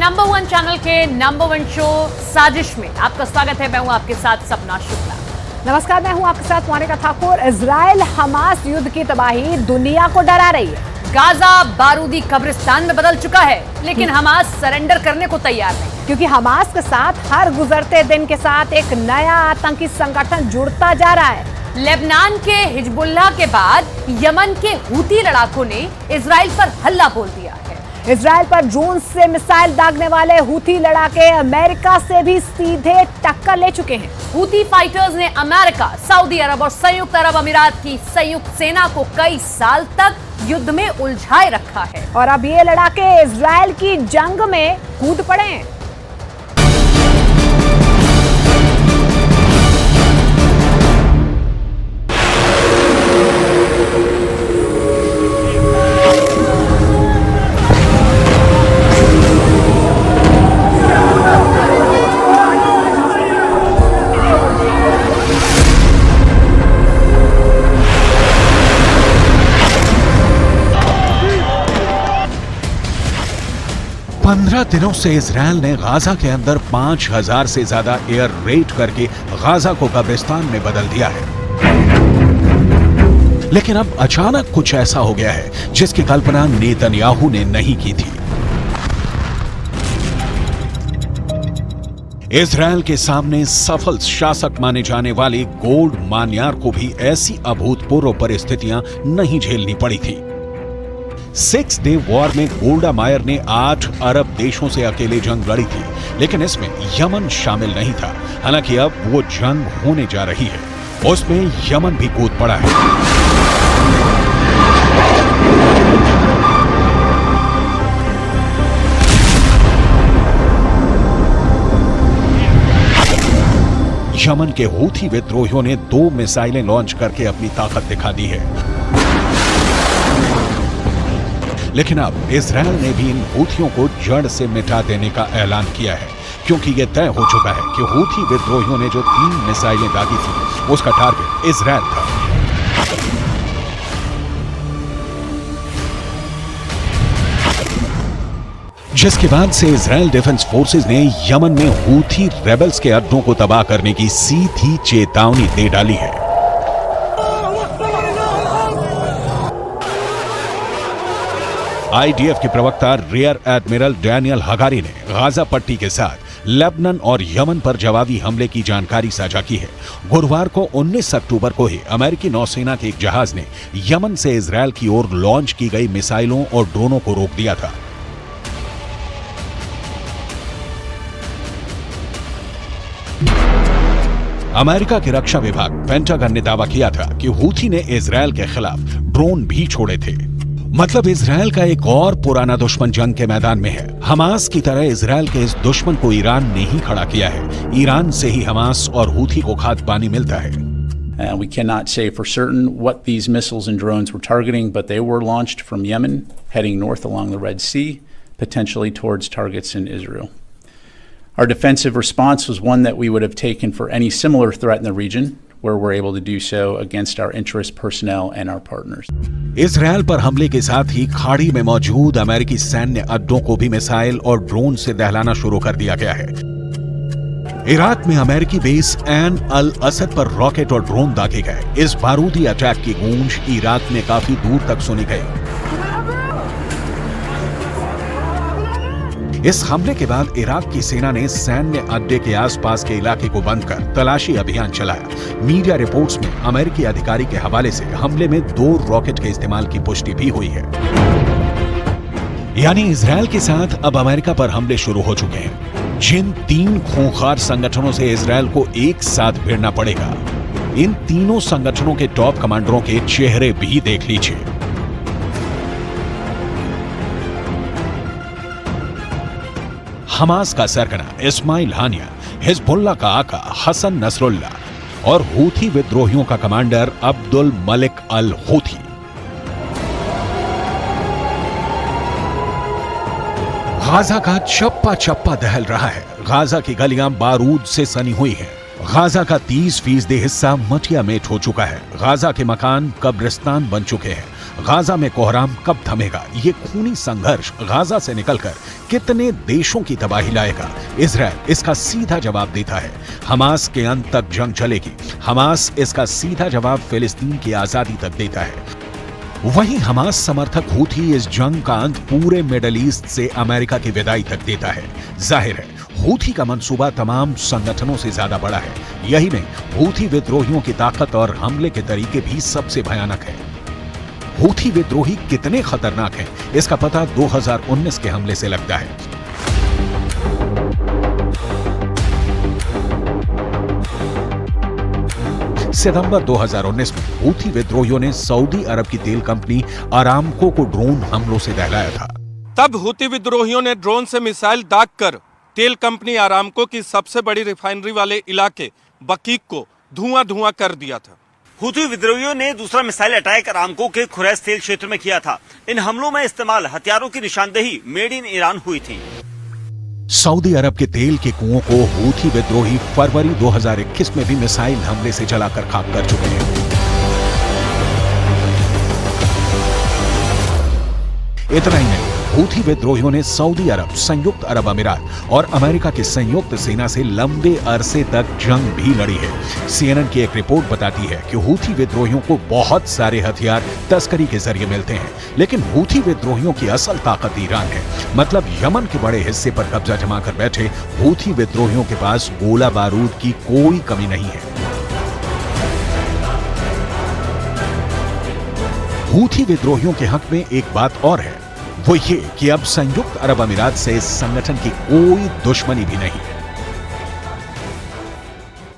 Number one channel के number one show साजिश में आपका स्वागत है। मैं हूं आपके साथ सपना शुक्ला। नमस्कार, मैं हूं आपके साथ मोनिका ठाकुर। इजराइल हमास युद्ध की तबाही दुनिया को डरा रही है। गाजा बारूदी कब्रिस्तान में बदल चुका है, लेकिन हमास सरेंडर करने को तैयार नहीं, क्योंकि हमास के साथ हर गुजरते दिन के साथ एक नया आतंकी संगठन जुड़ता जा रहा है। लेबनान के हिजबुल्लाह के बाद यमन के हूती लड़ाकों ने इजराइल पर हल्ला बोल दिया है। इजराइल पर ड्रोन से मिसाइल दागने वाले हूती लड़ाके अमेरिका से भी सीधे टक्कर ले चुके हैं। हूती फाइटर्स ने अमेरिका, सऊदी अरब और संयुक्त अरब अमीरात की संयुक्त सेना को कई साल तक युद्ध में उलझाए रखा है और अब ये लड़ाके इजराइल की जंग में कूद पड़े हैं। पंद्रह दिनों से इजराइल ने गाजा के अंदर 5000 से ज्यादा एयर रेड करके गाजा को कब्रिस्तान में बदल दिया है। लेकिन अब अचानक कुछ ऐसा हो गया है जिसकी कल्पना नेतन्याहू ने नहीं की थी। इजराइल के सामने सफल शासक माने जाने वाले गोल्ड मान्यार को भी ऐसी अभूतपूर्व परिस्थितियां नहीं झेलनी पड़ी थी। 6 डे वॉर में गोल्डा मायर ने 8 अरब देशों से अकेले जंग लड़ी थी, लेकिन इसमें यमन शामिल नहीं था। हालांकि अब वो जंग होने जा रही है, उसमें यमन भी कूद पड़ा है। यमन के हूथी विद्रोहियों ने 2 मिसाइलें लॉन्च करके अपनी ताकत दिखा दी है। लेकिन अब इजराइल ने भी इन हूथियों को जड़ से मिटा देने का ऐलान किया है, क्योंकि यह तय हो चुका है कि हूथी विद्रोहियों ने जो 3 मिसाइलें दागी थी उसका टारगेट इजराइल था। जिसके बाद से इजराइल डिफेंस फोर्सेस ने यमन में हूथी रेबल्स के अड्डों को तबाह करने की सीधी चेतावनी दे डाली है। आईडीएफ के प्रवक्ता रियर एडमिरल डैनियल हगारी ने गाजा पट्टी के साथ लेबनान और यमन पर जवाबी हमले की जानकारी साझा की है। गुरुवार को 19 अक्टूबर को ही अमेरिकी नौसेना के एक जहाज ने यमन से इजराइल की ओर लॉन्च की गई मिसाइलों और ड्रोनों को रोक दिया था। अमेरिका के रक्षा विभाग पेंटागन ने दावा किया था कि हूथी ने इजराइल के खिलाफ ड्रोन भी छोड़े थे। मतलब इजराइल का एक और पुराना दुश्मन जंग के मैदान में है। हमास की तरह इजराइल के इस दुश्मन को ईरान ने ही खड़ा किया है। ईरान से ही हमास और हूथी को खाद्य पानी मिलता है। We cannot say for certain what these missiles and drones were targeting, but they were launched from Yemen, heading north along the Red Sea, potentially towards targets in Israel. Our defensive response was one that we would have taken for any similar threat in the region, where we're able to do so against our interest personnel and our partners. Israel पर हमले के साथ ही खाड़ी में मौजूद अमेरिकी सैन्य अड्डों को भी मिसाइल और ड्रोन से दहलाना शुरू कर दिया गया है। इराक में अमेरिकी बेस ऐन अल असद पर रॉकेट और ड्रोन दागे गए। इस बारूदी अटैक की गूंज इराक में काफी दूर तक सुनी गई। इस हमले के बाद इराक की सेना ने सैन्य अड्डे के आसपास के इलाके को बंद कर तलाशी अभियान चलाया। मीडिया रिपोर्ट्स में अमेरिकी अधिकारी के हवाले से हमले में 2 रॉकेट के इस्तेमाल की पुष्टि भी हुई है। यानी इजराइल के साथ अब अमेरिका पर हमले शुरू हो चुके हैं। जिन 3 खूंखार संगठनों से इजराइल को एक साथ भिड़ना पड़ेगा, इन तीनों संगठनों के टॉप कमांडरों के चेहरे भी देख लीजिए। हमास का सरगना इस्माइल हानिया, हिजबुल्लाह का आका हसन नसरुल्लाह और हूथी विद्रोहियों का कमांडर अब्दुल मलिक अल हूथी। गाजा का चप्पा चप्पा दहल रहा है। गाजा की गलियां बारूद से सनी हुई हैं। गाजा का 30% हिस्सा मटिया मेट हो चुका है। गाजा के मकान कब्रिस्तान बन चुके हैं। गाजा में कोहराम कब थमेगा? ये खूनी संघर्ष गाजा से निकलकर कितने देशों की तबाही लाएगा? इजराइल इसका सीधा जवाब देता है, हमास के अंत तक जंग चलेगी। हमास इसका सीधा जवाब फिलिस्तीन की आजादी तक देता है। वहीं हमास समर्थक हूथी इस जंग का अंत पूरे मिडल ईस्ट से अमेरिका की विदाई तक देता है। जाहिर है हूथी का मंसूबा तमाम संगठनों से ज्यादा बड़ा है। यही नहीं, हूथी विद्रोहियों की ताकत और हमले के तरीके भी सबसे भयानक है। हूथी विद्रोही कितने खतरनाक हैं, इसका पता 2019 के हमले से लगता है। सितंबर 2019 में हूथी विद्रोहियों ने सऊदी अरब की तेल कंपनी अरामको को ड्रोन हमलों से दहलाया था। तब हूथी विद्रोहियों ने ड्रोन से मिसाइल दागकर तेल कंपनी अरामको की सबसे बड़ी रिफाइनरी वाले इलाके बकीक को धुआं कर दिया था। हूथी विद्रोहियों ने दूसरा मिसाइल अटैक अरामको के खुरैस तेल क्षेत्र में किया था। इन हमलों में इस्तेमाल हथियारों की निशानदेही मेड इन ईरान हुई थी। सऊदी अरब के तेल के कुओं को हूथी विद्रोही फरवरी 2021 में भी मिसाइल हमले से जलाकर खाक कर चुके हैं। इतना ही नहीं, हूथी विद्रोहियों ने सऊदी अरब, संयुक्त अरब अमीरात और अमेरिका की संयुक्त सेना से लंबे अरसे तक जंग भी लड़ी है। सीएनएन की एक रिपोर्ट बताती है कि हूथी विद्रोहियों को बहुत सारे हथियार तस्करी के जरिए मिलते हैं, लेकिन हूथी विद्रोहियों की असल ताकत ईरान है। मतलब यमन के बड़े हिस्से पर कब्जा जमा कर बैठे हूथी विद्रोहियों के पास गोला बारूद की कोई कमी नहीं है। हूथी विद्रोहियों के हक में एक बात और है, वो ये कि अब संयुक्त अरब अमीरात से इस संगठन की कोई दुश्मनी भी नहीं है।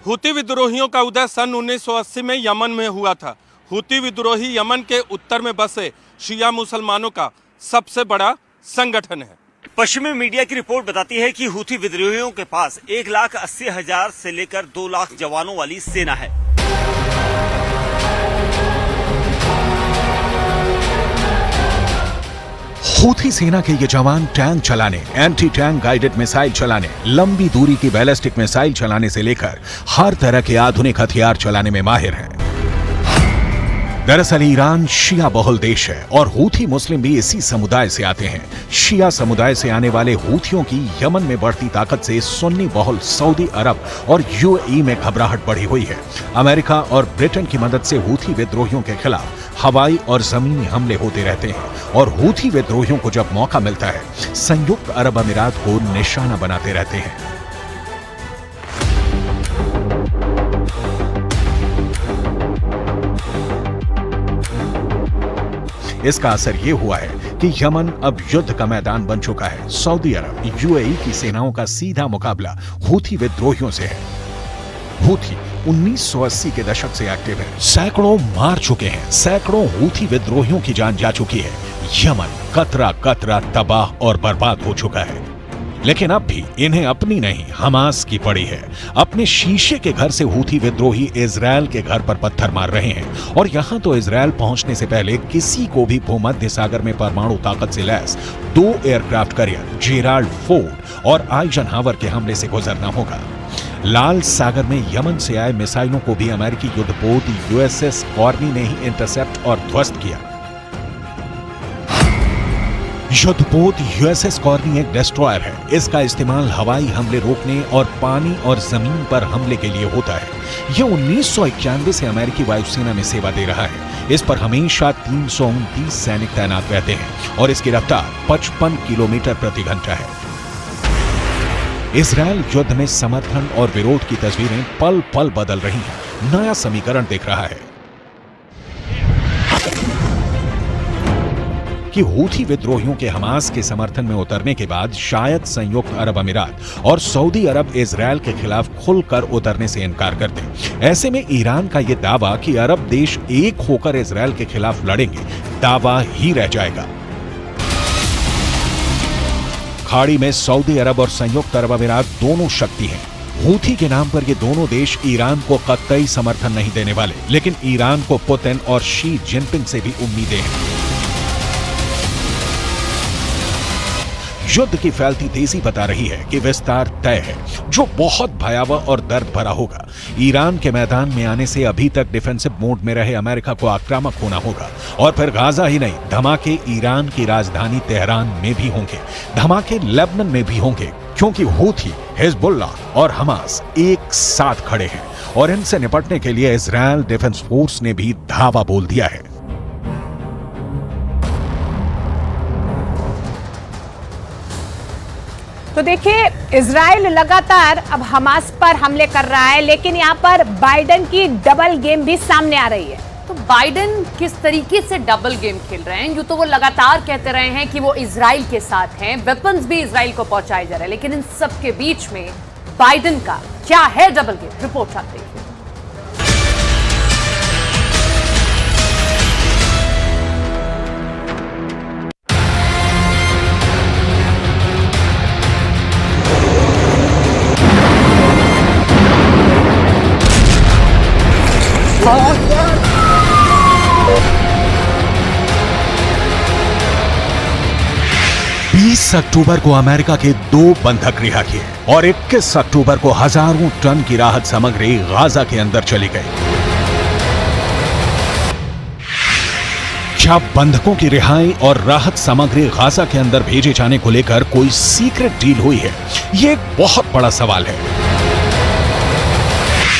हूथी विद्रोहियों का उदय सन 1980 में यमन में हुआ था। हूथी विद्रोही यमन के उत्तर में बसे शिया मुसलमानों का सबसे बड़ा संगठन है। पश्चिमी मीडिया की रिपोर्ट बताती है कि हूथी विद्रोहियों के पास 1,80,000 से लेकर 2 लाख जवानों वाली सेना है। हूथी सेना के ये जवान टैंक चलाने, एंटी टैंक गाइडेड मिसाइल चलाने, लंबी दूरी की बैलिस्टिक मिसाइल चलाने से लेकर हर तरह के आधुनिक हथियार चलाने में माहिर हैं। दरअसल ईरान शिया बहुल देश है और हूथी मुस्लिम भी इसी समुदाय से आते हैं। शिया समुदाय से आने वाले हूथियों की यमन में बढ़ती ताकत से सुन्नी बहुल सऊदी अरब और यूएई में घबराहट बढ़ी हुई है। अमेरिका और ब्रिटेन की मदद से हूथी विद्रोहियों के खिलाफ हवाई और जमीनी हमले होते रहते हैं और हूथी विद्रोहियों को जब मौका मिलता है, संयुक्त अरब अमीरात को निशाना बनाते रहते हैं। इसका असर यह हुआ है कि यमन अब युद्ध का मैदान बन चुका है। सऊदी अरब, यूएई की सेनाओं का सीधा मुकाबला हूथी विद्रोहियों से है। हूथी 1980 के दशक से एक्टिव है, सैकड़ों मार चुके हैं, सैकड़ों हूथी विद्रोहियों की जान जा चुकी है। यमन कतरा कतरा तबाह और बर्बाद हो चुका है, लेकिन अब भी इन्हें अपनी नहीं हमास की पड़ी है। अपने शीशे के घर से हूथी विद्रोही इजरायल के घर पर पत्थर मार रहे हैं और यहां तो इजरायल पहुंचने से पहले किसी को भी भूमध्य सागर में परमाणु ताकत से lace 2 aircraft carrier Gerald Ford और आइजनहावर के हमले से गुजरना होगा। लाल सागर में यमन से आए मिसाइलों को भी अमेरिकी युद्धपोत यूएसएस कॉर्नी ने ही इंटरसेप्ट और ध्वस्त किया। युद्धपोत यूएसएस कॉर्नी एक डिस्ट्रॉयर है। इसका इस्तेमाल हवाई हमले रोकने और पानी और जमीन पर हमले के लिए होता है। यह 1991 से अमेरिकी वायुसेना में सेवा दे रहा है। इस पर हमेशा 329 सैनिक तैनात रहते हैं और इसकी रफ्तार 55 किलोमीटर प्रति घंटा है। इजरायल युद्ध में समर्थन और विरोध की तस्वीरें पल पल बदल रही हैं। नया समीकरण दिख रहा है कि हूथी विद्रोहियों के हमास के समर्थन में उतरने के बाद शायद संयुक्त अरब अमीरात और सऊदी अरब इजरायल के खिलाफ खुलकर उतरने से इनकार कर दें। ऐसे में ईरान का यह दावा कि अरब देश एक होकर इजरायल के खिलाफ लड़ेंगे, दावा ही रह जाएगा। खाड़ी में सऊदी अरब और संयुक्त अरब अमीरात दोनों शक्ति हैं। हूथी के नाम पर ये दोनों देश ईरान को कतई समर्थन नहीं देने वाले, लेकिन ईरान को पुतिन और शी जिनपिंग से भी उम्मीदें हैं। युद्ध की फैलती तेजी बता रही है कि विस्तार तय है, जो बहुत भयावह और दर्द भरा होगा। ईरान के मैदान में आने से अभी तक डिफेंसिव मोड में रहे अमेरिका को आक्रामक होना होगा, और फिर गाजा ही नहीं, धमाके ईरान की राजधानी तेहरान में भी होंगे, धमाके लेबनान में भी होंगे, क्योंकि हूथी, हिजबुल्लाह और हमास एक साथ खड़े हैं और इनसे निपटने के लिए इजरायल डिफेंस फोर्स ने भी धावा बोल दिया है। तो देखिए, इजराइल लगातार अब हमास पर हमले कर रहा है, लेकिन यहाँ पर बाइडेन की डबल गेम भी सामने आ रही है। तो बाइडेन किस तरीके से डबल गेम खेल रहे हैं? यूं तो वो लगातार कहते रहे हैं कि वो इजराइल के साथ हैं, वेपन्स भी इजराइल को पहुंचाए जा रहे हैं, लेकिन इन सब के बीच में बाइडेन का क्या है डबल गेम? रिपोर्ट आते हैं। अक्टूबर को अमेरिका के 2 बंधक रिहा किए और 21 अक्टूबर को हजारों टन की राहत सामग्री गाजा के अंदर चली गई। क्या बंधकों की रिहाई और राहत सामग्री गाजा के अंदर भेजे जाने को लेकर कोई सीक्रेट डील हुई है? ये एक बहुत बड़ा सवाल है।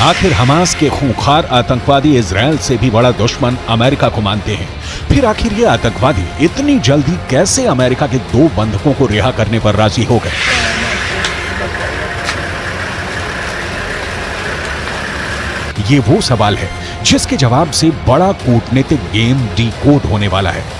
आखिर हमास के खूंखार आतंकवादी इजरायल से भी बड़ा दुश्मन अमेरिका को मानते हैं। फिर आखिर ये आतंकवादी इतनी जल्दी कैसे अमेरिका के 2 बंधकों को रिहा करने पर राजी हो गए? ये वो सवाल है जिसके जवाब से बड़ा कूटनीतिक गेम डीकोड होने वाला है।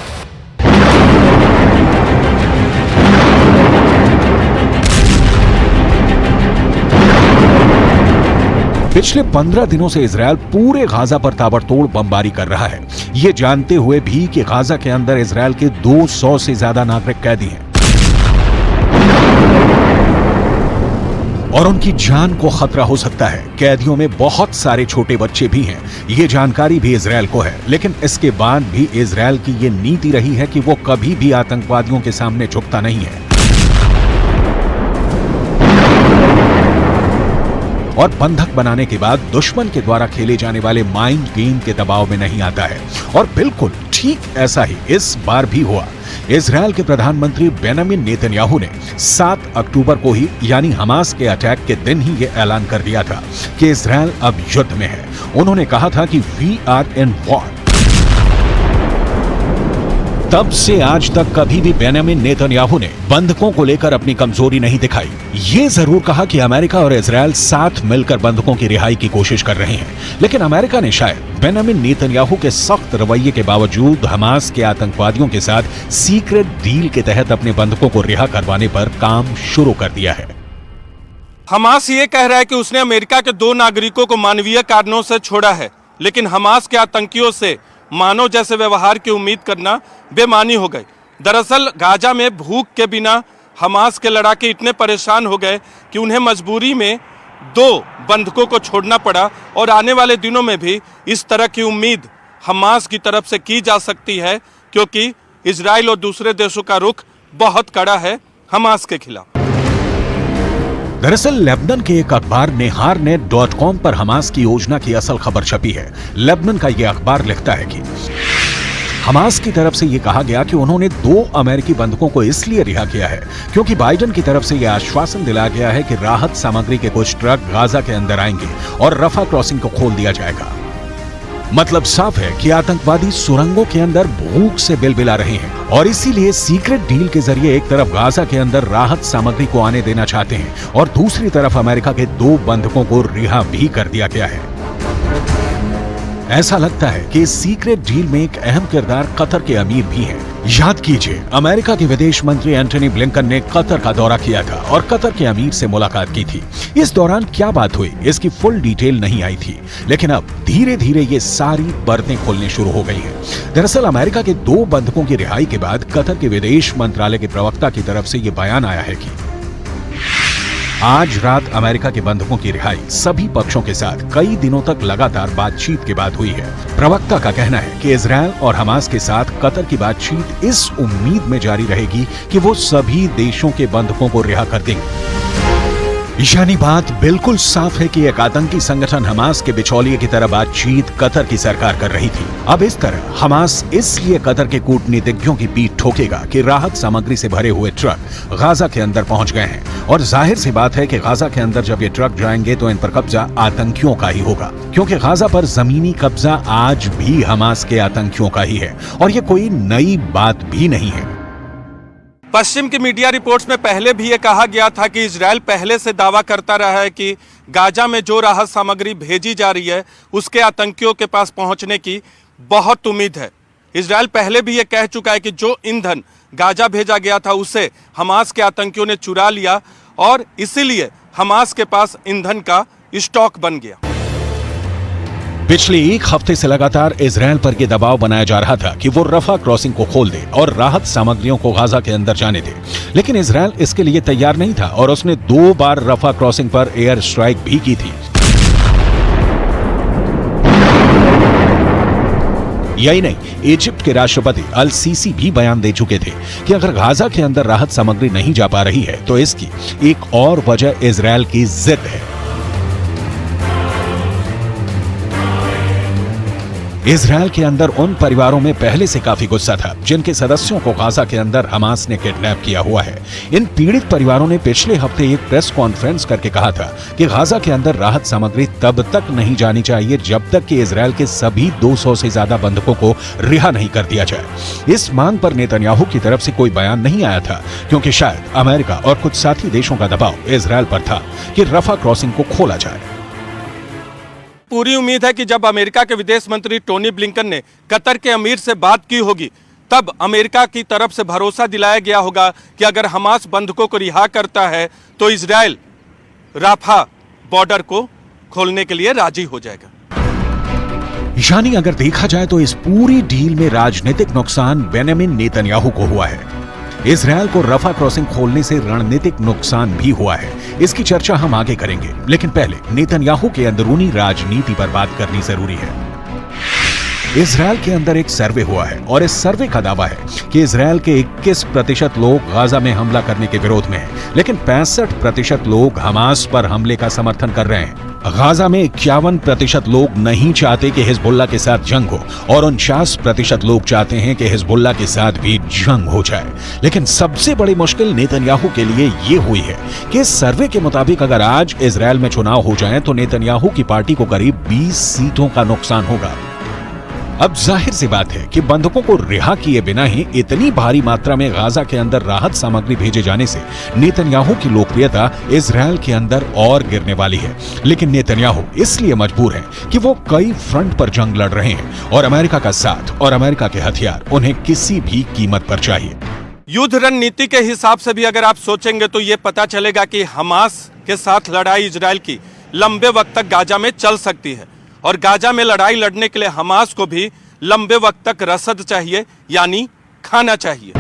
पिछले 15 दिनों से इजरायल पूरे गाजा पर ताबड़तोड़ बमबारी कर रहा है, ये जानते हुए भी कि गाजा के अंदर इजरायल के 200 से ज्यादा नागरिक कैदी हैं और उनकी जान को खतरा हो सकता है। कैदियों में बहुत सारे छोटे बच्चे भी हैं, ये जानकारी भी इजरायल को है, लेकिन इसके बाद भी इजरायल की ये नीति रही है कि वो कभी भी आतंकवादियों के सामने झुकता नहीं है और बंधक बनाने के बाद दुश्मन के द्वारा खेले जाने वाले माइंड गेम के दबाव में नहीं आता है। और बिल्कुल ठीक ऐसा ही इस बार भी हुआ। इजरायल के प्रधानमंत्री बेंजामिन नेतन्याहू ने 7 अक्टूबर को ही, यानी हमास के अटैक के दिन ही यह ऐलान कर दिया था कि इजरायल अब युद्ध में है। उन्होंने कहा था कि वी आर इन वॉर। तब से आज तक कभी भी बेंजामिन नेतन्याहू ने बंधकों को लेकर अपनी कमजोरी नहीं दिखाई। ये जरूर कहा कि अमेरिका और इजरायल साथ मिलकर बंधकों की रिहाई की कोशिश कर रहे हैं, लेकिन अमेरिका ने शायद बेंजामिन नेतन्याहू के सख्त रवैये के बावजूद हमास के आतंकवादियों के साथ सीक्रेट डील के तहत अपने बंधकों को रिहा करवाने पर काम शुरू कर दिया है। हमास ये कह रहा है कि उसने अमेरिका के 2 नागरिकों को मानवीय कारणों से छोड़ा है, लेकिन हमास के आतंकियों से मानव जैसे व्यवहार की उम्मीद करना बेमानी हो गई। दरअसल गाजा में भूख के बिना हमास के लड़ाके इतने परेशान हो गए कि उन्हें मजबूरी में 2 बंधकों को छोड़ना पड़ा और आने वाले दिनों में भी इस तरह की उम्मीद हमास की तरफ से की जा सकती है, क्योंकि इजराइल और दूसरे देशों का रुख बहुत कड़ा है हमास के खिलाफ। दरअसल लेबनान के एक अखबार neharnet.com पर हमास की योजना की असल खबर छपी है। लेबनान का यह अखबार लिखता है कि हमास की तरफ से यह कहा गया कि उन्होंने 2 अमेरिकी बंधकों को इसलिए रिहा किया है क्योंकि बाइडेन की तरफ से यह आश्वासन दिलाया गया है कि राहत सामग्री के कुछ ट्रक गाजा के अंदर आएंगे और रफा क्रॉसिंग को खोल दिया जाएगा। मतलब साफ है कि आतंकवादी सुरंगों के अंदर भूख से बिलबिला रहे हैं और इसीलिए सीक्रेट डील के जरिए एक तरफ गाजा के अंदर राहत सामग्री को आने देना चाहते हैं और दूसरी तरफ अमेरिका के 2 बंधकों को रिहा भी कर दिया गया है। ऐसा लगता है कि इस सीक्रेट डील में एक अहम किरदार कतर के अमीर भी हैं। याद कीजिए, अमेरिका के विदेश मंत्री एंटनी ब्लिंकन ने कतर का दौरा किया था और कतर के अमीर से मुलाकात की थी। इस दौरान क्या बात हुई इसकी फुल डिटेल नहीं आई थी, लेकिन अब धीरे धीरे ये सारी परतें खुलने शुरू हो गई हैं। दरअसल अमेरिका के 2 बंधकों की रिहाई के बाद कतर के विदेश मंत्रालय के प्रवक्ता की तरफ से ये बयान आया है कि आज रात अमेरिका के बंधकों की रिहाई सभी पक्षों के साथ कई दिनों तक लगातार बातचीत के बाद हुई है। प्रवक्ता का कहना है कि इजरायल और हमास के साथ कतर की बातचीत इस उम्मीद में जारी रहेगी कि वो सभी देशों के बंधकों को रिहा कर देंगे। यानी बात बिल्कुल साफ है कि एक आतंकी संगठन हमास के बिचौलिए की तरह बातचीत कतर की सरकार कर रही थी। अब इस तरह हमास इसलिए कतर के कूटनीतिज्ञों की पीठ ठोकेगा कि राहत सामग्री से भरे हुए ट्रक गाजा के अंदर पहुंच गए हैं और जाहिर सी बात है कि गाजा के अंदर जब ये ट्रक जाएंगे तो इन पर कब्जा आतंकियों का ही होगा, क्योंकि गाजा पर जमीनी कब्जा आज भी हमास के आतंकियों का ही है और ये कोई नई बात भी नहीं है। पश्चिम की मीडिया रिपोर्ट्स में पहले भी ये कहा गया था कि इजरायल पहले से दावा करता रहा है कि गाजा में जो राहत सामग्री भेजी जा रही है उसके आतंकियों के पास पहुंचने की बहुत उम्मीद है। इजरायल पहले भी ये कह चुका है कि जो ईंधन गाजा भेजा गया था उसे हमास के आतंकियों ने चुरा लिया और इसीलिए हमास के पास ईंधन का स्टॉक बन गया। पिछले एक हफ्ते से लगातार इजरायल पर यह दबाव बनाया जा रहा था कि वो रफा क्रॉसिंग को खोल दे और राहत सामग्रियों को गाजा के अंदर जाने दे, लेकिन इजरायल इसके लिए तैयार नहीं था और उसने 2 बार रफा क्रॉसिंग पर एयर स्ट्राइक भी की थी। यही नहीं, इजिप्ट के राष्ट्रपति अल सीसी भी बयान दे चुके थे कि अगर गाजा के अंदर राहत सामग्री नहीं जा पा रही है तो इसकी एक और वजह इजरायल की जिद है। इजरायल के अंदर उन परिवारों में पहले से काफी गुस्सा था जिनके सदस्यों को गाजा के अंदर हमास ने किडनैप किया हुआ है। इन पीड़ित परिवारों ने पिछले हफ्ते एक प्रेस कॉन्फ्रेंस करके कहा था कि गाजा के अंदर राहत सामग्री तब तक नहीं जानी चाहिए जब तक कि इजरायल के सभी 200 से ज्यादा बंधकों को रिहा नहीं कर दिया जाए। इस मांग पर नेतन्याहू की तरफ से कोई बयान नहीं आया था क्योंकि शायद अमेरिका और कुछ साथी देशों का दबाव इजरायल पर था कि रफा क्रॉसिंग को खोला जाए। पूरी उम्मीद है कि जब अमेरिका के विदेश मंत्री टोनी ब्लिंकन ने कतर के अमीर से बात की होगी तब अमेरिका की तरफ से भरोसा दिलाया गया होगा कि अगर हमास बंधकों को रिहा करता है तो इजरायल राफा बॉर्डर को खोलने के लिए राजी हो जाएगा। यानी अगर देखा जाए तो इस पूरी डील में राजनीतिक नुकसान बेंजामिन नेतन्याहू को हुआ है। इजरायल को रफा क्रॉसिंग खोलने से रणनीतिक नुकसान भी हुआ है। इसकी चर्चा हम आगे करेंगे, लेकिन पहले नेतन्याहू के अंदरूनी राजनीति पर बात करनी जरूरी है। इजरायल के अंदर एक सर्वे हुआ है और इस सर्वे का दावा है कि इजरायल के 21% लोग गाजा में हमला करने के विरोध में हैं, लेकिन 65% लोग हमास पर हमले का समर्थन कर रहे हैं। गाजा में 51% लोग नहीं चाहते कि हिजबुल्लाह के साथ जंग हो और 49% लोग चाहते हैं कि हिजबुल्लाह के साथ भी जंग हो जाए। लेकिन सबसे बड़ी मुश्किल नेतन्याहू के लिए ये हुई है कि इस सर्वे के मुताबिक अगर आज इजरायल में चुनाव हो जाए तो नेतन्याहू की पार्टी को करीब 20 सीटों का नुकसान होगा। अब जाहिर सी बात है कि बंधकों को रिहा किए बिना ही इतनी भारी मात्रा में गाजा के अंदर राहत सामग्री भेजे जाने से नेतन्याहू की लोकप्रियता इजरायल के अंदर और गिरने वाली है। लेकिन नेतन्याहू इसलिए मजबूर है कि वो कई फ्रंट पर जंग लड़ रहे हैं और अमेरिका का साथ और अमेरिका के हथियार उन्हें किसी भी कीमत पर चाहिए। युद्ध रणनीति के हिसाब से भी अगर आप सोचेंगे तो ये पता चलेगा कि हमास के साथ लड़ाई इजरायल की लंबे वक्त तक गाजा में चल सकती है और गाजा में लड़ाई लड़ने के लिए हमास को भी लंबे वक्त तक रसद चाहिए, यानी खाना चाहिए।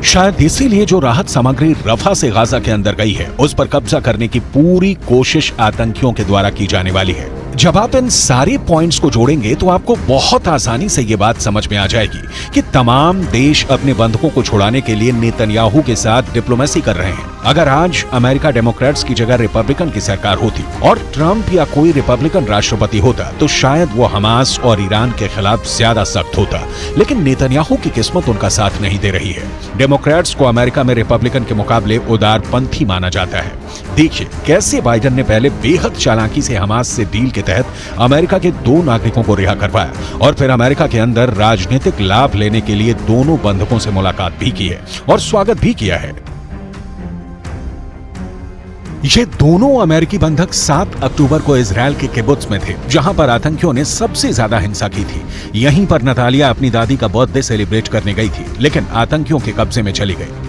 शायद इसीलिए जो राहत सामग्री रफा से गाजा के अंदर गई है उस पर कब्जा करने की पूरी कोशिश आतंकियों के द्वारा की जाने वाली है। जब आप इन सारे पॉइंट्स को जोड़ेंगे तो आपको बहुत आसानी से ये बात समझ में आ जाएगी कि तमाम देश अपने बंधकों को छुड़ाने के लिए नेतन्याहू के साथ डिप्लोमेसी कर रहे हैं। अगर आज अमेरिका डेमोक्रेट्स की जगह रिपब्लिकन की सरकार होती और ट्रंप या कोई रिपब्लिकन राष्ट्रपति होता तो शायद वो हमास और ईरान के खिलाफ ज्यादा सख्त होता, लेकिन नेतन्याहू की किस्मत उनका साथ नहीं दे रही है। डेमोक्रेट्स को अमेरिका में रिपब्लिकन के मुकाबले उदारपंथी माना जाता है। देखिए कैसे बाइडेन ने पहले बेहद चालाकी से हमास से डील के तहत अमेरिका के 2 नागरिकों को रिहा करवाया और फिर अमेरिका के अंदर राजनीतिक लाभ लेने के लिए दोनों बंधकों से मुलाकात भी की है और स्वागत भी किया है। ये दोनों अमेरिकी बंधक 7 अक्टूबर को इजरायल के किबुत्स में थे जहां पर आतंकियों ने सबसे ज्यादा हिंसा की थी। यहीं पर नतालिया अपनी दादी का बर्थडे सेलिब्रेट करने गई थी, लेकिन आतंकियों के कब्जे में चली गई।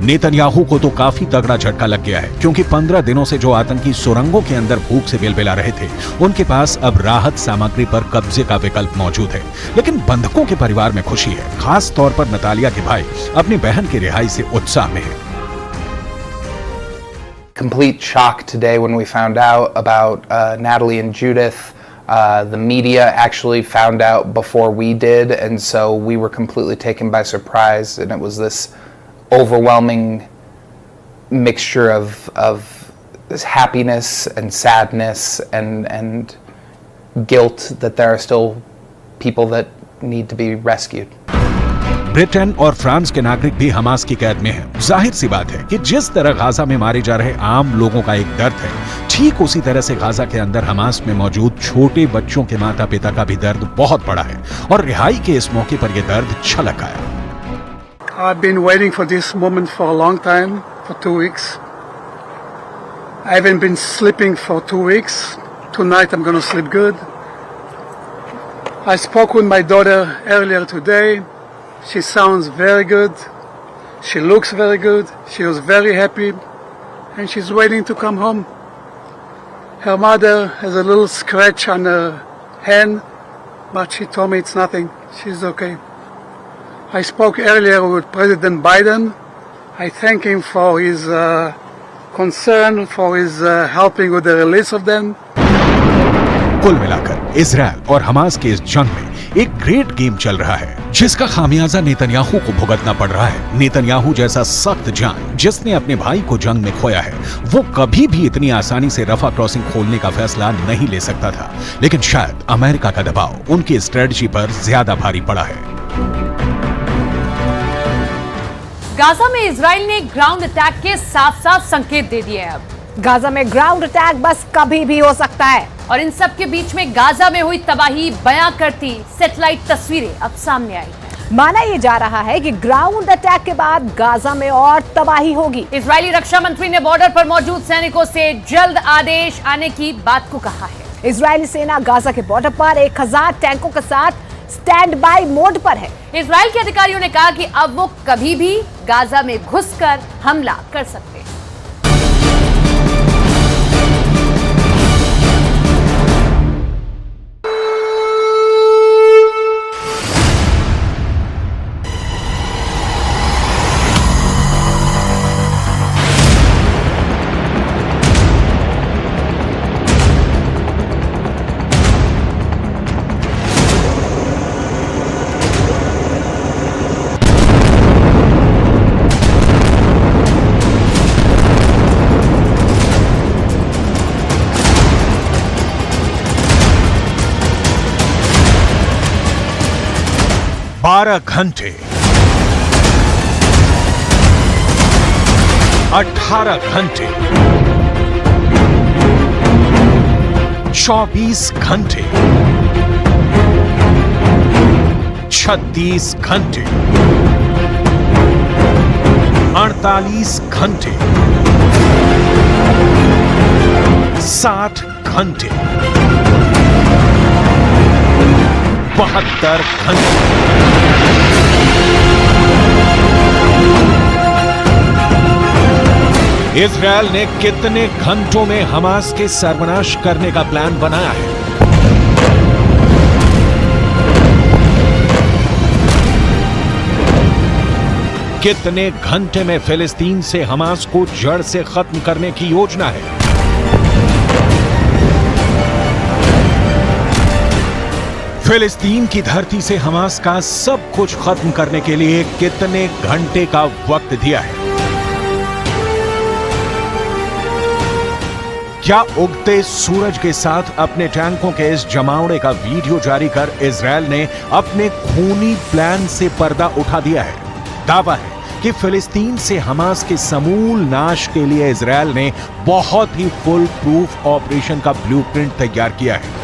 नेतन्याहू को तो काफी तगड़ा झटका लग गया है क्योंकि 15 दिनों से जो आतंकी सुरंगों के अंदर भूख से बिलबिला रहे थे उनके पास अब राहत सामग्री पर कब्जे का विकल्प मौजूद है। लेकिन बंधकों के परिवार में खुशी है, खास तौर पर नतालिया के भाई अपनी बहन की रिहाई से उत्साह में है। complete shock today when we found out about Natalie and Judith. The media actually found out before we did, and so we were completely taken by surprise, and it was this overwhelming mixture of this happiness and sadness and guilt that there are still people that need to be rescued. Britain और France के नागरिक भी Hamas की कैद में हैं। जाहिर सी बात है कि जिस तरह गाजा में मारे जा रहे आम लोगों का एक दर्द है, ठीक उसी तरह से गाजा के अंदर हमास में मौजूद छोटे बच्चों के माता पिता का भी दर्द बहुत बड़ा है और रिहाई के इस मौके पर यह दर्द छलक आया। I've been waiting for this moment for a long time, for 2 weeks. I haven't been sleeping for 2 weeks. Tonight I'm going to sleep good. I spoke with my daughter earlier today. She sounds very good. She looks very good. She was very happy. And she's waiting to come home. Her mother has a little scratch on her hand, but she told me it's nothing. She's okay. I spoke earlier with President Biden. I thank him for his concern, for his helping with the release of them. कुल मिलाकर Israel और Hamas के इस जंग में एक great game चल रहा है, जिसका खामियाजा नेतन्याहू को भुगतना पड़ रहा है। नेतन्याहू जैसा सख्त जान जिसने अपने भाई को जंग में खोया है, वो कभी भी इतनी आसानी से रफा क्रॉसिंग खोलने का फैसला नहीं ले सकता था, लेकिन शायद अमेरिका का दबाव उनकी स्ट्रेटजी पर ज्यादा भारी पड़ा है। गाजा में इजराइल ने ग्राउंड अटैक के साफ-साफ संकेत दे दिए हैं। अब गाजा में ग्राउंड अटैक बस कभी भी हो सकता है और इन सब के बीच में गाजा में हुई तबाही बयां करती सैटेलाइट तस्वीरें अब सामने आई हैं। माना यह जा रहा है कि ग्राउंड अटैक के बाद गाजा में और तबाही होगी। इजरायली रक्षा मंत्री ने बॉर्डर पर मौजूद सैनिकों से जल्द आदेश आने की बात को कहा है। इजरायली सेना गाजा के बॉर्डर पर 1000 टैंकों के साथ स्टैंड बाय मोड पर है। इजराइल के अधिकारियों ने कहा कि अब वो कभी भी गाजा में घुसकर हमला कर सकते हैं। बारह घंटे 18 घंटे 24 घंटे 36 घंटे 48 घंटे 60 घंटे 72 घंटे। इजराइल ने कितने घंटों में हमास के सर्वनाश करने का प्लान बनाया है? कितने घंटे में फिलिस्तीन से हमास को जड़ से खत्म करने की योजना है? फिलिस्तीन की धरती से हमास का सब कुछ खत्म करने के लिए कितने घंटे का वक्त दिया है? क्या उगते सूरज के साथ अपने टैंकों के इस जमावड़े का वीडियो जारी कर इजराइल ने अपने खूनी प्लान से पर्दा उठा दिया है? दावा है कि फिलिस्तीन से हमास के समूल नाश के लिए इजराइल ने बहुत ही फुल प्रूफ ऑपरेशन का ब्लूप्रिंट तैयार किया है।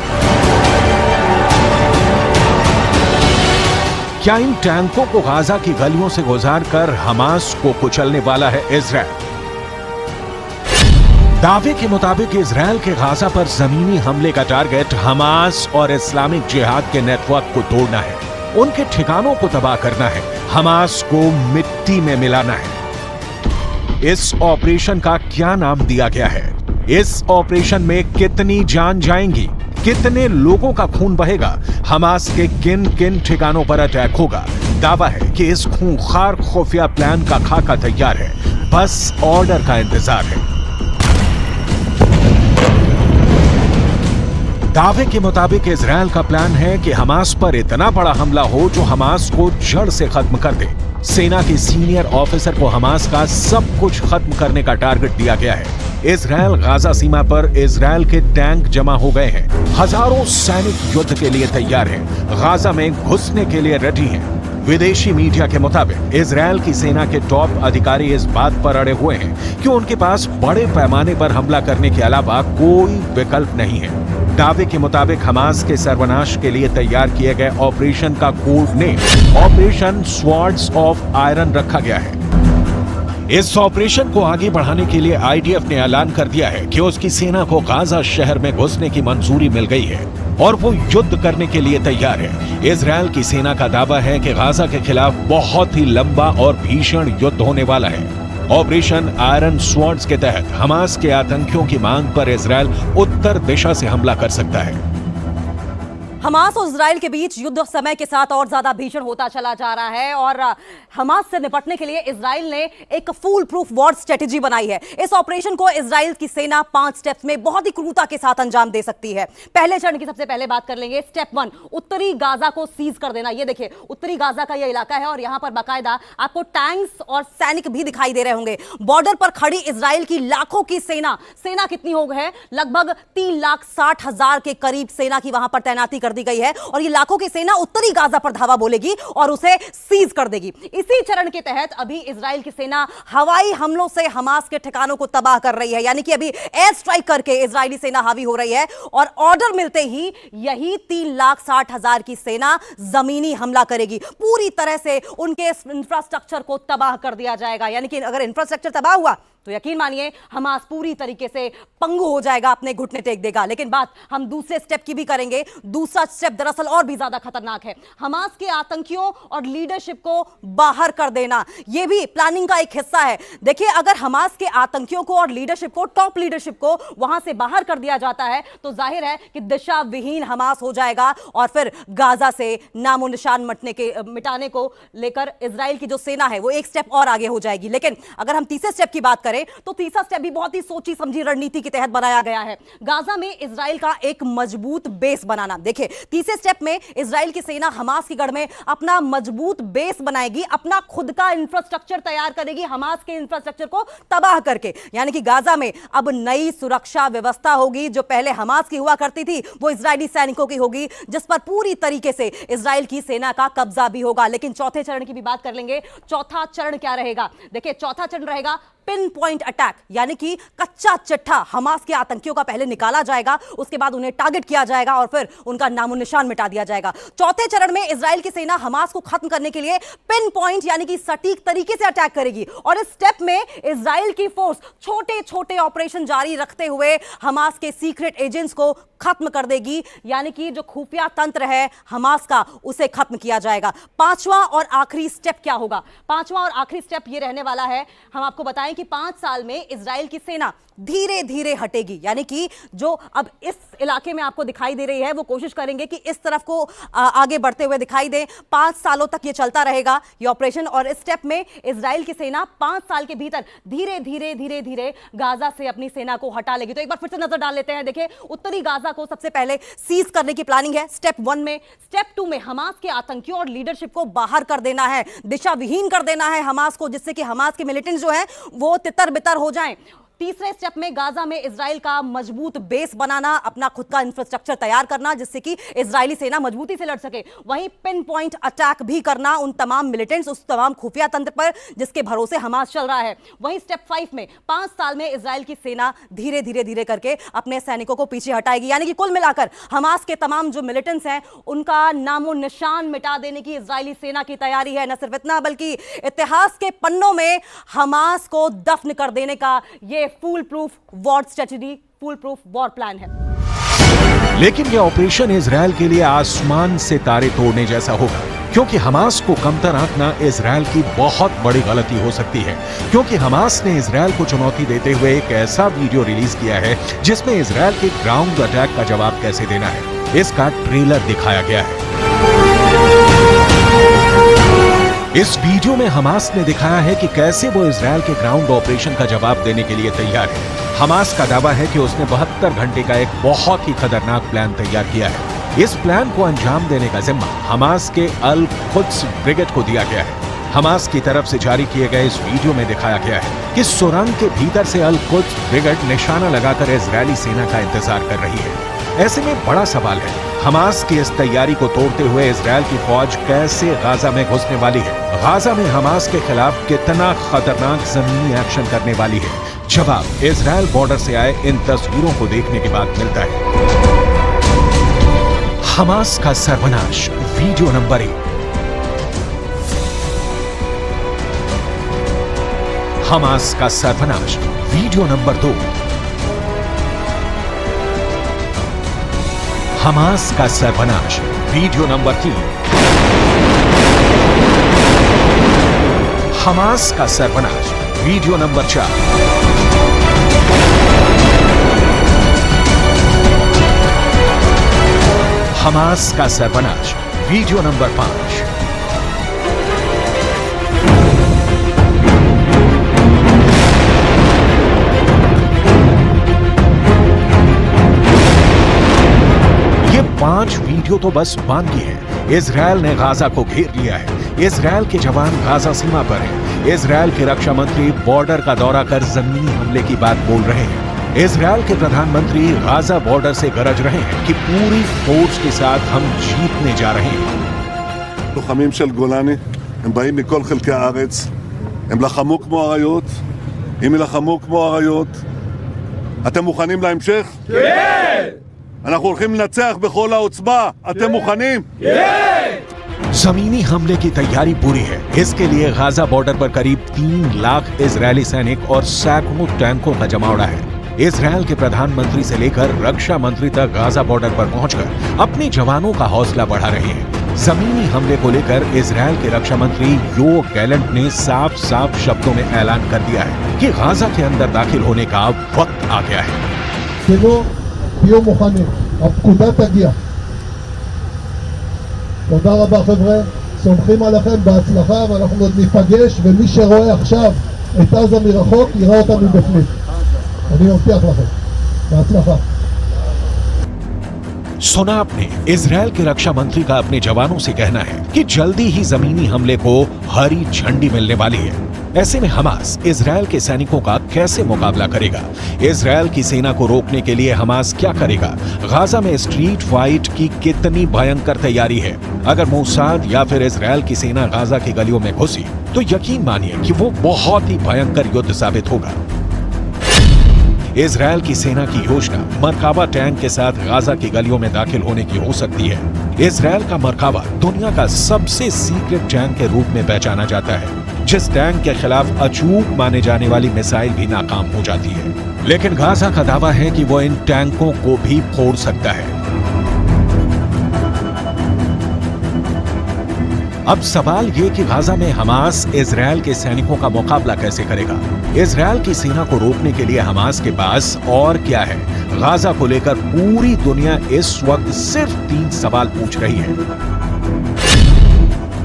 क्या इन टैंकों को गाजा की गलियों से गुजारकर हमास को कुचलने वाला है इजराइल? दावे के मुताबिक इजराइल के गाजा पर जमीनी हमले का टारगेट हमास और इस्लामिक जिहाद के नेटवर्क को तोड़ना है, उनके ठिकानों को तबाह करना है, हमास को मिट्टी में मिलाना है। इस ऑपरेशन का क्या नाम दिया गया है? इस ऑपरेशन में कितनी जान जाएंगी? कितने लोगों का खून बहेगा? हमास के किन किन ठिकानों पर अटैक होगा? दावा है कि इस खूंखार खुफिया प्लान का खाका तैयार है, बस ऑर्डर का इंतजार है। दावे के मुताबिक इजराइल का प्लान है कि हमास पर इतना बड़ा हमला हो जो हमास को जड़ से खत्म कर दे। सेना के सीनियर ऑफिसर को हमास का सब कुछ खत्म करने का टारगेट दिया गया है। इजराइल गाजा सीमा पर इजराइल के टैंक जमा हो गए हैं। हजारों सैनिक युद्ध के लिए तैयार हैं, गाजा में घुसने के लिए रेडी हैं। विदेशी मीडिया के मुताबिक इजराइल की सेना के टॉप अधिकारी इस बात पर अड़े हुए हैं कि उनके पास बड़े पैमाने पर हमला करने के अलावा कोई विकल्प नहीं है। दावे के मुताबिक हमास के सर्वनाश के लिए तैयार किए गए ऑपरेशन का code name operation swords of iron रखा गया है। इस ऑपरेशन को आगे बढ़ाने के लिए आईडीएफ ने ऐलान कर दिया है कि उसकी सेना को गाजा शहर में घुसने की मंजूरी मिल गई है और वो युद्ध करने के लिए तैयार है। इजराइल की सेना का दावा है कि गाजा के खिलाफ बहुत ही लंबा और भीषण युद्ध होने वाला है। ऑपरेशन आयरन स्वॉर्ड्स के तहत हमास के आतंकियों की मांग पर इजराइल उत्तर दिशा से हमला कर सकता है। हमास और इजराइल के बीच युद्ध समय के साथ और ज्यादा भीषण होता चला जा रहा है और हमास से निपटने के लिए इजराइल ने एक फूल प्रूफ वॉर स्ट्रेटेजी बनाई है। इस ऑपरेशन को इजराइल की सेना 5 स्टेप्स में बहुत ही क्रूरता के साथ अंजाम दे सकती है। पहले चरण की सबसे पहले बात कर लेंगे। स्टेप 1, उत्तरी गाजा को सीज कर देना। ये देखिए उत्तरी गाजा का ये इलाका है और यहां पर बाकायदा आपको टैंक्स और सैनिक भी दिखाई दे रहे होंगे। बॉर्डर पर खड़ी इजराइल की लाखों की सेना कितनी हो गई है, लगभग 3,60,000 के करीब सेना की वहां पर तैनाती कर दी गई है और ये लाखों की सेना उत्तरी गाजा पर धावा बोलेगी और उसे सीज कर देगी। इसी चरण के तहत अभी इजराइल की सेना हवाई हमलों से हमास के ठिकानों को तबाह कर रही है, यानी कि अभी एयर स्ट्राइक करके इजरायली सेना हावी हो रही है और ऑर्डर मिलते ही यही 3,60,000 की सेना जमीनी हमला करेगी। पूरी तरह से उनके इंफ्रास्ट्रक्चर को तबाह कर दिया जाएगा, यानी कि अगर इंफ्रास्ट्रक्चर तबाह हुआ तो यकीन मानिए हमास पूरी तरीके से पंगु हो जाएगा, अपने घुटने टेक देगा। लेकिन बात हम दूसरे स्टेप की भी करेंगे। दूसरा स्टेप दरअसल और भी ज्यादा खतरनाक है। हमास के आतंकियों और लीडरशिप को बाहर कर देना, यह भी प्लानिंग का एक हिस्सा है। देखिए अगर हमास के आतंकियों को और लीडरशिप को, टॉप लीडरशिप को वहां से बाहर कर दिया जाता है तो जाहिर है कि दिशा विहीन हमास हो जाएगा और फिर गाजा से नामो निशान मिटाने को लेकर इजराइल की जो सेना है वो एक स्टेप और आगे हो जाएगी। लेकिन अगर हम तीसरे स्टेप की बात करें तो तीसरा स्टेप भी बहुत ही सोची समझी रणनीति के तहत बनाया गया है। गाजा में इजराइल का एक मजबूत बेस बनाना। देखिए तीसरे स्टेप में इजराइल की सेना हमास की गढ़ में अपना मजबूत बेस बनाएगी, अपना खुद का इंफ्रास्ट्रक्चर तैयार करेगी हमास के इंफ्रास्ट्रक्चर को तबाह करके। यानी कि गाजा में अब नई सुरक्षा व्यवस्था होगी, जो पहले हमास की हुआ करती थी वो इजरायली सैनिकों की होगी, जिस पर पूरी तरीके से इजराइल की सेना का कब्जा भी होगा। लेकिन चौथे चरण की भी बात कर लेंगे। चौथा चरण क्या रहेगा? देखिए चौथा चरण रहेगा पिन पॉइंट अटैक, यानी कि कच्चा चिट्ठा हमास के आतंकियों का पहले निकाला जाएगा, उसके बाद उन्हें टारगेट किया जाएगा और फिर उनका नामो निशान मिटा दिया जाएगा। चौथे चरण में इजराइल की सेना हमास को खत्म करने के लिए पिन पॉइंट यानी कि सटीक तरीके से अटैक करेगी और इस स्टेप में इजराइल की फोर्स छोटे छोटे ऑपरेशन जारी रखते हुए हमास के सीक्रेट एजेंट्स को खत्म कर देगी, यानी कि जो खुफिया तंत्र है हमास का उसे खत्म किया जाएगा। पांचवा और आखिरी स्टेप क्या होगा? पांचवा और आखिरी स्टेप यह रहने वाला है, हम आपको बताएं कि 5 साल में इजराइल की सेना धीरे धीरे हटेगी, यानी कि जो अब इस इलाके में आपको दिखाई दे रही है वो कोशिश करेंगे कि इस तरफ को आगे बढ़ते हुए दिखाई दे। 5 सालों तक ये चलता रहेगा ये ऑपरेशन और इस स्टेप में इजराइल की सेना 5 साल के भीतर धीरे धीरे धीरे धीरे गाजा से अपनी सेना को हटा लेगी। तो एक बार फिर से नजर डाल लेते हैं। देखिए उत्तरी गाजा को सबसे पहले सीज करने की प्लानिंग है स्टेप 1 में। स्टेप 2 में हमास के आतंकियों और लीडरशिप को बाहर कर देना है, दिशा विहीन कर देना है हमास को, जिससे कि हमास के मिलिटेंट्स जो हैं वो तितर बितर हो जाएं। तीसरे स्टेप में गाजा में इजराइल का मजबूत बेस बनाना, अपना खुद का इंफ्रास्ट्रक्चर तैयार करना जिससे कि इजरायली सेना मजबूती से लड़ सके। वहीं पिन पॉइंट अटैक भी करना उन तमाम मिलिटेंट्स, उस तमाम खुफिया तंत्र पर जिसके भरोसे हमास चल रहा है। वहीं स्टेप 5 में 5 साल में इजराइल की सेना धीरे धीरे धीरे करके अपने सैनिकों को पीछे हटाएगी, यानी कि कुल मिलाकर हमास के तमाम जो मिलिटेंट्स हैं उनका नामो निशान मिटा देने की इजरायली सेना की तैयारी है। न सिर्फ इतना बल्कि इतिहास के पन्नों में हमास को दफन कर देने का ये full proof war strategy, full proof war plan है। लेकिन यह ऑपरेशन इजराइल के लिए आसमान से तारे तोड़ने जैसा होगा, क्योंकि हमास को कमतर आंकना इजराइल की बहुत बड़ी गलती हो सकती है। क्योंकि हमास ने इजराइल को चुनौती देते हुए एक ऐसा वीडियो रिलीज किया है जिसमें इजराइल के ग्राउंड अटैक का जवाब कैसे देना है इसका ट्रेलर दिखाया गया है। इस वीडियो में हमास ने दिखाया है कि कैसे वो इजराइल के ग्राउंड ऑपरेशन का जवाब देने के लिए तैयार है। हमास का दावा है कि उसने 72 घंटे का एक बहुत ही खतरनाक प्लान तैयार किया है। इस प्लान को अंजाम देने का जिम्मा हमास के अल कुद्स ब्रिगेड को दिया गया है। हमास की तरफ से जारी किए गए इस वीडियो में दिखाया गया है कि सुरंग के भीतर से अल कुद्स ब्रिगेड निशाना लगाकर इजरायली सेना का इंतजार कर रही है। ऐसे में बड़ा सवाल है, हमास की इस तैयारी को तोड़ते हुए इजरायल की फौज कैसे गाजा में घुसने वाली है? गाजा में हमास के खिलाफ कितना खतरनाक जमीनी एक्शन करने वाली है? जवाब इजरायल बॉर्डर से आए इन तस्वीरों को देखने के बाद मिलता है। हमास का सर्वनाश, वीडियो नंबर 1। हमास का सर्वनाश, वीडियो नंबर 2। हमास का सर्वनाश, वीडियो नंबर 3। हमास का सर्वनाश, वीडियो नंबर 4। हमास का सर्वनाश, वीडियो नंबर 5। ये 5 वीडियो तो बस बाकी है। इजरायल ने गाजा को घेर लिया है। इजरायल के जवान गाजा सीमा पर हैं। इजरायल के रक्षा मंत्री बॉर्डर का दौरा कर जमीनी हमले की बात बोल रहे हैं। इजरायल के प्रधानमंत्री गाजा बॉर्डर से गरज रहे हैं कि पूरी फोर्स के साथ हम जीतने जा रहे हैं। לוחמים של גולני, הם באים מכל חלקי הארץ, הם לחמו כמו אריות, אם ילחמו כמו אריות, אתם מוכנים להמשך? כן! אנחנו הולכים לנצח בכל העוצמה, אתם מוכנים? כן! जमीनी हमले की तैयारी पूरी है। इसके लिए गाजा बॉर्डर पर करीब 3 लाख इजरायली सैनिक और सैकड़ों टैंकों का जमावड़ा है। इजरायल के प्रधानमंत्री से लेकर रक्षा मंत्री तक गाजा बॉर्डर पर पहुंचकर अपने जवानों का हौसला बढ़ा रहे हैं। जमीनी हमले को लेकर इजरायल के रक्षा मंत्री योव गैलेंट ने साफ साफ शब्दों में ऐलान कर दिया है कि गाजा के अंदर दाखिल होने का वक्त आ गया है। תהיו מוכנים, הפקודה תגיע. תודה רבה חבר'ה, סומכים עליכם בהצלחה ואנחנו עוד ניפגש, ומי שרואה עכשיו את עזה מרחוק יראה אותה מבפנים. אני מבטיח לכם. בהצלחה. सुना आपने, इजरायल के रक्षा मंत्री का अपने जवानों से कहना है कि जल्दी ही जमीनी हमले को हरी झंडी मिलने वाली है। ऐसे में हमास इजरायल के सैनिकों का कैसे मुकाबला करेगा? इजरायल की सेना को रोकने के लिए हमास क्या करेगा? गाजा में स्ट्रीट फाइट की कितनी भयंकर तैयारी है? अगर मोसाद या फिर इजरायल की सेना गाजा की गलियों में घुसी तो यकीन मानिए कि वो बहुत ही भयंकर युद्ध साबित होगा। इजरायल की सेना की योजना मरकाबा टैंक के साथ गाजा की गलियों में दाखिल होने की हो सकती है। इजरायल का मरकाबा दुनिया का सबसे सीक्रेट टैंक के रूप में पहचाना जाता है, जिस टैंक के खिलाफ अचूक माने जाने वाली मिसाइल भी नाकाम हो जाती है। लेकिन गाजा का दावा है कि वो इन टैंकों को भी फोड़ सकता है। अब सवाल ये कि गाजा में हमास इजरायल के सैनिकों का मुकाबला कैसे करेगा? इजरायल की सेना को रोकने के लिए हमास के पास और क्या है? गाजा को लेकर पूरी दुनिया इस वक्त सिर्फ 3 सवाल पूछ रही है।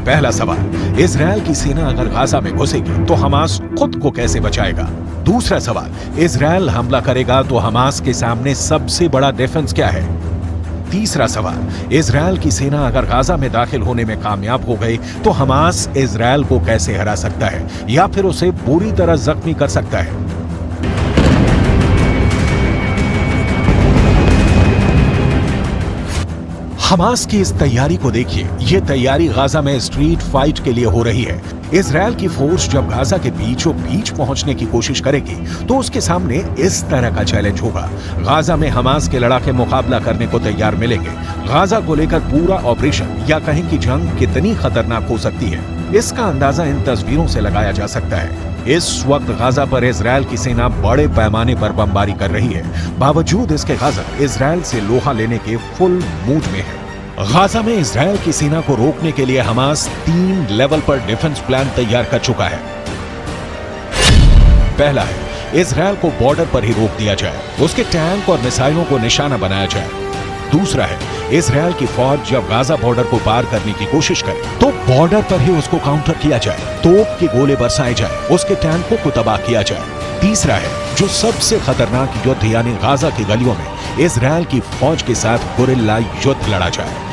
पहला सवाल, इजरायल की सेना अगर गाजा में घुसेगी तो हमास खुद को कैसे बचाएगा? दूसरा सवाल, इजरायल हमला करेगा तो हमास के सामने सबसे बड़ा डिफेंस क्या है? तीसरा सवाल, इजरायल की सेना अगर गाजा में दाखिल होने में कामयाब हो गई तो हमास इजरायल को कैसे हरा सकता है या फिर उसे बुरी तरह जख्मी कर सकता है? हमास की इस तैयारी को देखिए। ये तैयारी गाजा में स्ट्रीट फाइट के लिए हो रही है। इजरायल की फोर्स जब गाजा के बीचों बीच पहुंचने की कोशिश करेगी तो उसके सामने इस तरह का चैलेंज होगा। गाजा में हमास के लड़ाके मुकाबला करने को तैयार मिलेंगे। गाजा को लेकर पूरा ऑपरेशन या कहें कि जंग कितनी खतरनाक हो सकती है, इसका अंदाजा इन तस्वीरों से लगाया जा सकता है। इस वक्त गाजा पर इजरायल की सेना बड़े पैमाने पर बमबारी कर रही है। बावजूद इसके गाजा इजरायल से लोहा लेने के फुल मूड में है। गाजा में इजरायल की सेना को रोकने के लिए हमास 3 लेवल पर डिफेंस प्लान तैयार कर चुका है। पहला है, इजरायल को बॉर्डर पर ही रोक दिया जाए, उसके टैंक और मिसाइलों को निशाना बनाया जाए। दूसरा है, इजरायल की फौज जब गाजा बॉर्डर को पार करने की कोशिश करे तो बॉर्डर पर ही उसको काउंटर किया जाए, तोप के गोले बरसाए जाए, उसके टैंकों को तबाह किया जाए। तीसरा है जो सबसे खतरनाक युद्ध यानी गाजा की गलियों में इजराइल की फौज के साथ गुरिल्ला युद्ध लड़ा जाए।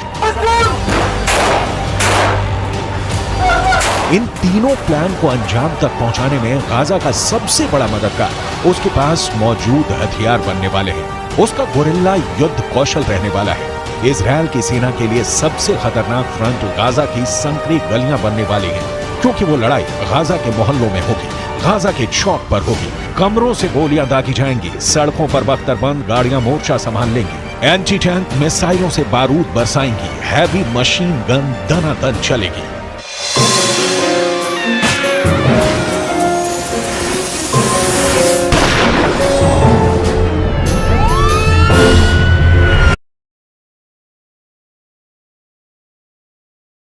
इन तीनों प्लान को अंजाम तक पहुंचाने में गाजा का सबसे बड़ा मददगार उसके पास मौजूद हथियार बनने वाले हैं। उसका गुरिल्ला युद्ध कौशल रहने वाला है। इजराइल की सेना के लिए सबसे खतरनाक फ्रंट गाजा की संकरी गलियां बनने वाली हैं, क्योंकि वो लड़ाई गाजा के मोहल्लों में होगी, गाजा के चौक पर होगी। कमरों से गोलियां दागी जाएंगी, सड़कों पर बख्तरबंद गाड़ियां मोर्चा संभाल लेंगी, एंटी टैंक मिसाइलों से बारूद बरसाएंगी, हैवी मशीन गन दनादन चलेगी।